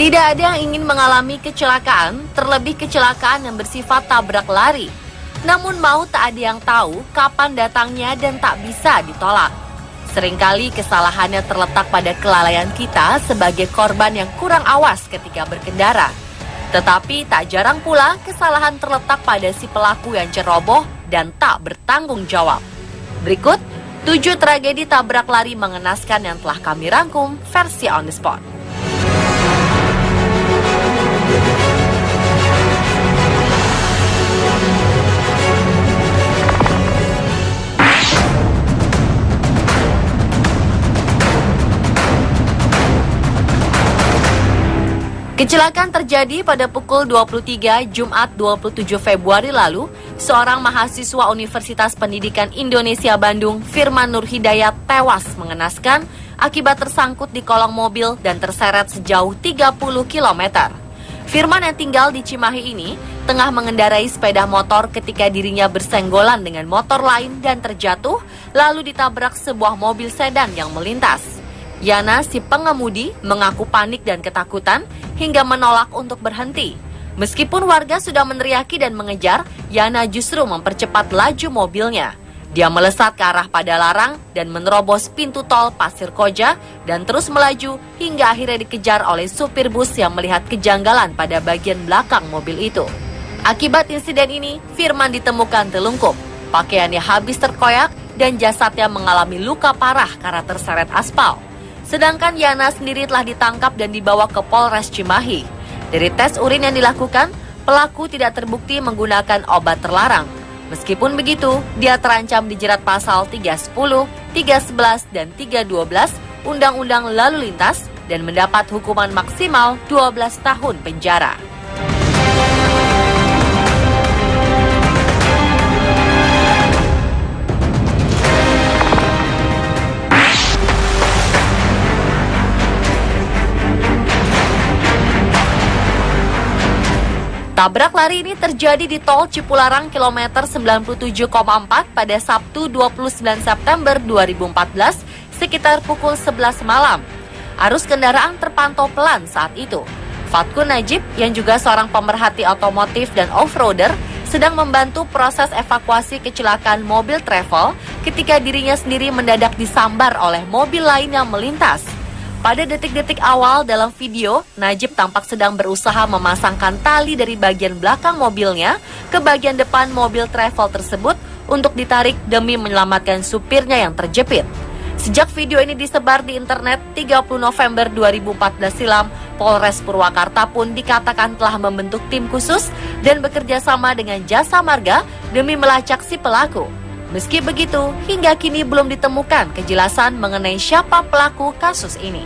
Tidak ada yang ingin mengalami kecelakaan, terlebih kecelakaan yang bersifat tabrak lari. Namun mau tak ada yang tahu kapan datangnya dan tak bisa ditolak. Seringkali kesalahannya terletak pada kelalaian kita sebagai korban yang kurang awas ketika berkendara. Tetapi tak jarang pula kesalahan terletak pada si pelaku yang ceroboh dan tak bertanggung jawab. Berikut 7 tragedi tabrak lari mengenaskan yang telah kami rangkum versi on the spot. Kecelakaan terjadi pada pukul 23 Jumat 27 Februari lalu. Seorang mahasiswa Universitas Pendidikan Indonesia Bandung, Firman Nur Hidayat, tewas mengenaskan akibat tersangkut di kolong mobil dan terseret sejauh 30 km. Firman yang tinggal di Cimahi ini tengah mengendarai sepeda motor ketika dirinya bersenggolan dengan motor lain dan terjatuh, lalu ditabrak sebuah mobil sedan yang melintas. Yana, si pengemudi, mengaku panik dan ketakutan hingga menolak untuk berhenti. Meskipun warga sudah meneriaki dan mengejar, Yana justru mempercepat laju mobilnya. Dia melesat ke arah Padalarang dan menerobos pintu tol Pasir Koja dan terus melaju hingga akhirnya dikejar oleh supir bus yang melihat kejanggalan pada bagian belakang mobil itu. Akibat insiden ini, Firman ditemukan telungkup, pakaiannya habis terkoyak dan jasadnya mengalami luka parah karena terseret aspal. Sedangkan Yana sendiri telah ditangkap dan dibawa ke Polres Cimahi. Dari tes urin yang dilakukan, pelaku tidak terbukti menggunakan obat terlarang. Meskipun begitu, dia terancam dijerat pasal 310, 311, dan 312 Undang-Undang Lalu Lintas dan mendapat hukuman maksimal 12 tahun penjara. Tabrak lari ini terjadi di tol Cipularang kilometer 97,4 pada Sabtu 29 September 2014 sekitar pukul 11 malam. Arus kendaraan terpantau pelan saat itu. Fatkun Najib yang juga seorang pemerhati otomotif dan off-roader sedang membantu proses evakuasi kecelakaan mobil travel ketika dirinya sendiri mendadak disambar oleh mobil lain yang melintas. Pada detik-detik awal dalam video, Najib tampak sedang berusaha memasangkan tali dari bagian belakang mobilnya ke bagian depan mobil travel tersebut untuk ditarik demi menyelamatkan supirnya yang terjepit. Sejak video ini disebar di internet 30 November 2014 silam, Polres Purwakarta pun dikatakan telah membentuk tim khusus dan bekerja sama dengan Jasa Marga demi melacak si pelaku. Meski begitu, hingga kini belum ditemukan kejelasan mengenai siapa pelaku kasus ini.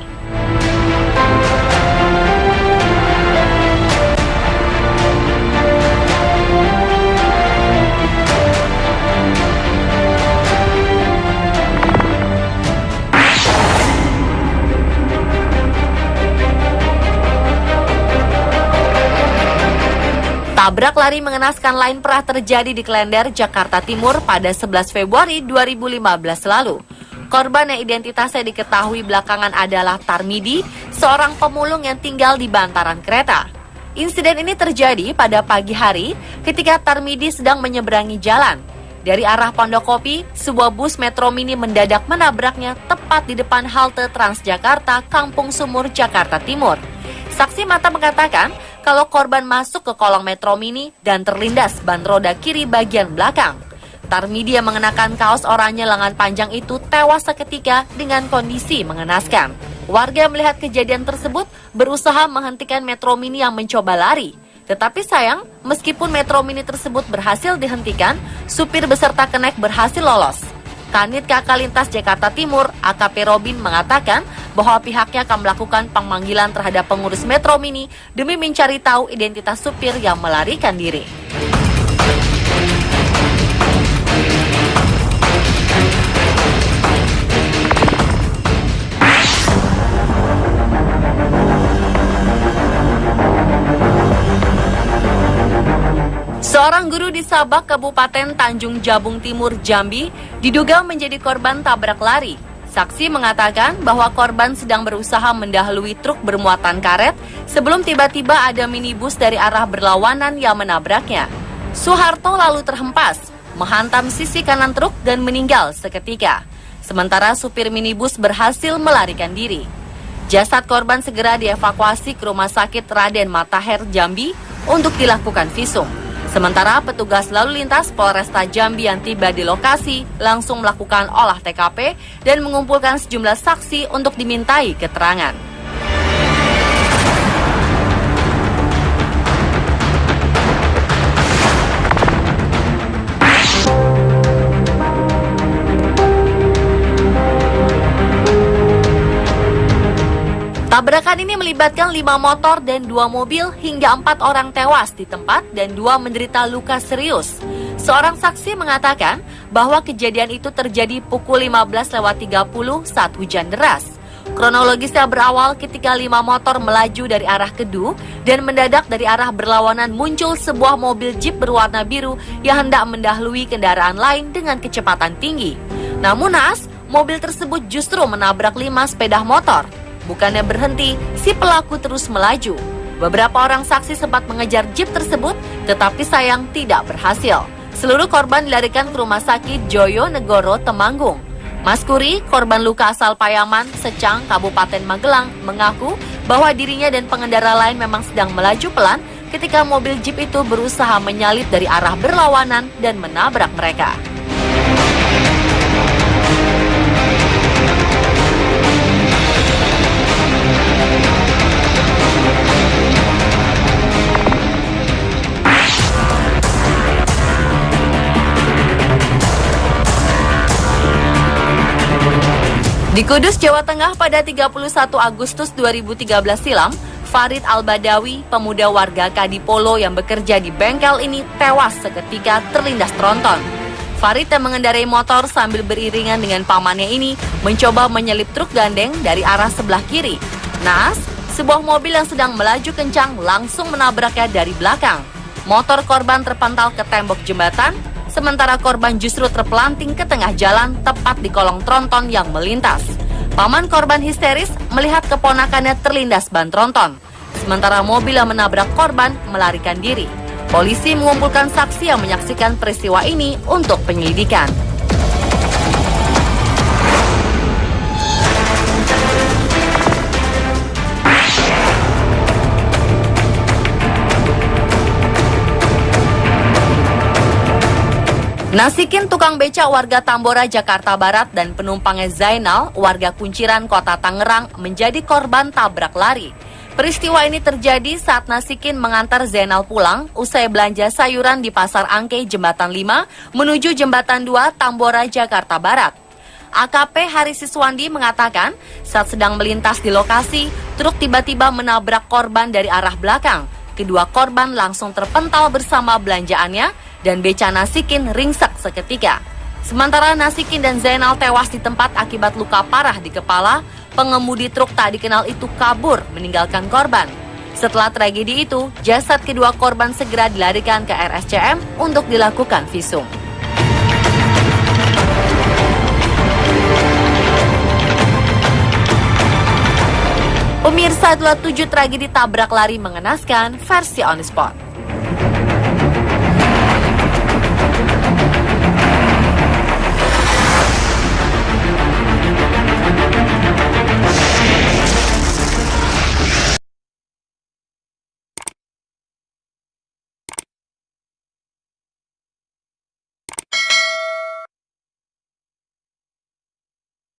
Tabrak lari mengenaskan lain pernah terjadi di Klender, Jakarta Timur pada 11 Februari 2015 lalu. Korban yang identitasnya diketahui belakangan adalah Tarmidi, seorang pemulung yang tinggal di bantaran kereta. Insiden ini terjadi pada pagi hari ketika Tarmidi sedang menyeberangi jalan. Dari arah Pondokopi, sebuah bus Metro Mini mendadak menabraknya tepat di depan halte Transjakarta, Kampung Sumur, Jakarta Timur. Saksi mata mengatakan kalau korban masuk ke kolong Metro Mini dan terlindas ban roda kiri bagian belakang. Tarmidi yang mengenakan kaos oranye lengan panjang itu tewas seketika dengan kondisi mengenaskan. Warga melihat kejadian tersebut berusaha menghentikan Metro Mini yang mencoba lari. Tetapi sayang, meskipun Metro Mini tersebut berhasil dihentikan, supir beserta kenek berhasil lolos. Kanit Kakak Lintas Jakarta Timur, AKP Robin, mengatakan bahwa pihaknya akan melakukan pemanggilan terhadap pengurus Metro Mini demi mencari tahu identitas supir yang melarikan diri. Seorang guru di Sabak, Kabupaten Tanjung Jabung Timur, Jambi, diduga menjadi korban tabrak lari. Saksi mengatakan bahwa korban sedang berusaha mendahului truk bermuatan karet sebelum tiba-tiba ada minibus dari arah berlawanan yang menabraknya. Soeharto lalu terhempas, menghantam sisi kanan truk dan meninggal seketika. Sementara supir minibus berhasil melarikan diri. Jasad korban segera dievakuasi ke Rumah Sakit Raden Matahir Jambi untuk dilakukan visum. Sementara petugas lalu lintas Polresta Jambi yang tiba di lokasi langsung melakukan olah TKP dan mengumpulkan sejumlah saksi untuk dimintai keterangan. Tabrakan ini melibatkan 5 motor dan 2 mobil hingga 4 orang tewas di tempat dan 2 menderita luka serius. Seorang saksi mengatakan bahwa kejadian itu terjadi pukul 15.30 saat hujan deras. Kronologisnya berawal ketika 5 motor melaju dari arah Kedu dan mendadak dari arah berlawanan muncul sebuah mobil jeep berwarna biru yang hendak mendahului kendaraan lain dengan kecepatan tinggi. Namun naas, mobil tersebut justru menabrak 5 sepeda motor. Bukannya berhenti, si pelaku terus melaju. Beberapa orang saksi sempat mengejar jeep tersebut, tetapi sayang tidak berhasil. Seluruh korban dilarikan ke Rumah Sakit Joyo Negoro, Temanggung. Mas Kuri, korban luka asal Payaman, Secang, Kabupaten Magelang, mengaku bahwa dirinya dan pengendara lain memang sedang melaju pelan ketika mobil jeep itu berusaha menyalip dari arah berlawanan dan menabrak mereka. Di Kudus, Jawa Tengah pada 31 Agustus 2013 silam, Farid Al-Badawi, pemuda warga Kadipolo yang bekerja di bengkel ini tewas seketika terlindas tronton. Farid yang mengendarai motor sambil beriringan dengan pamannya ini mencoba menyelip truk gandeng dari arah sebelah kiri. Naas, sebuah mobil yang sedang melaju kencang langsung menabraknya dari belakang. Motor korban terpental ke tembok jembatan, sementara korban justru terpelanting ke tengah jalan tepat di kolong tronton yang melintas. Paman korban histeris melihat keponakannya terlindas ban tronton, sementara mobil yang menabrak korban melarikan diri. Polisi mengumpulkan saksi yang menyaksikan peristiwa ini untuk penyelidikan. Nasikin, tukang becak warga Tambora, Jakarta Barat dan penumpangnya Zainal, warga Kunciran, Kota Tangerang, menjadi korban tabrak lari. Peristiwa ini terjadi saat Nasikin mengantar Zainal pulang usai belanja sayuran di Pasar Angke, Jembatan 5, menuju Jembatan 2, Tambora, Jakarta Barat. AKP Hari Siswandi mengatakan saat sedang melintas di lokasi, truk tiba-tiba menabrak korban dari arah belakang. Kedua korban langsung terpental bersama belanjaannya dan beca Nasikin ringsek seketika. Sementara Nasikin dan Zainal tewas di tempat akibat luka parah di kepala, pengemudi truk tak dikenal itu kabur meninggalkan korban. Setelah tragedi itu, jasad kedua korban segera dilarikan ke RSCM untuk dilakukan visum. Pemirsa, itulah 7 tragedi tabrak lari mengenaskan versi On The Spot.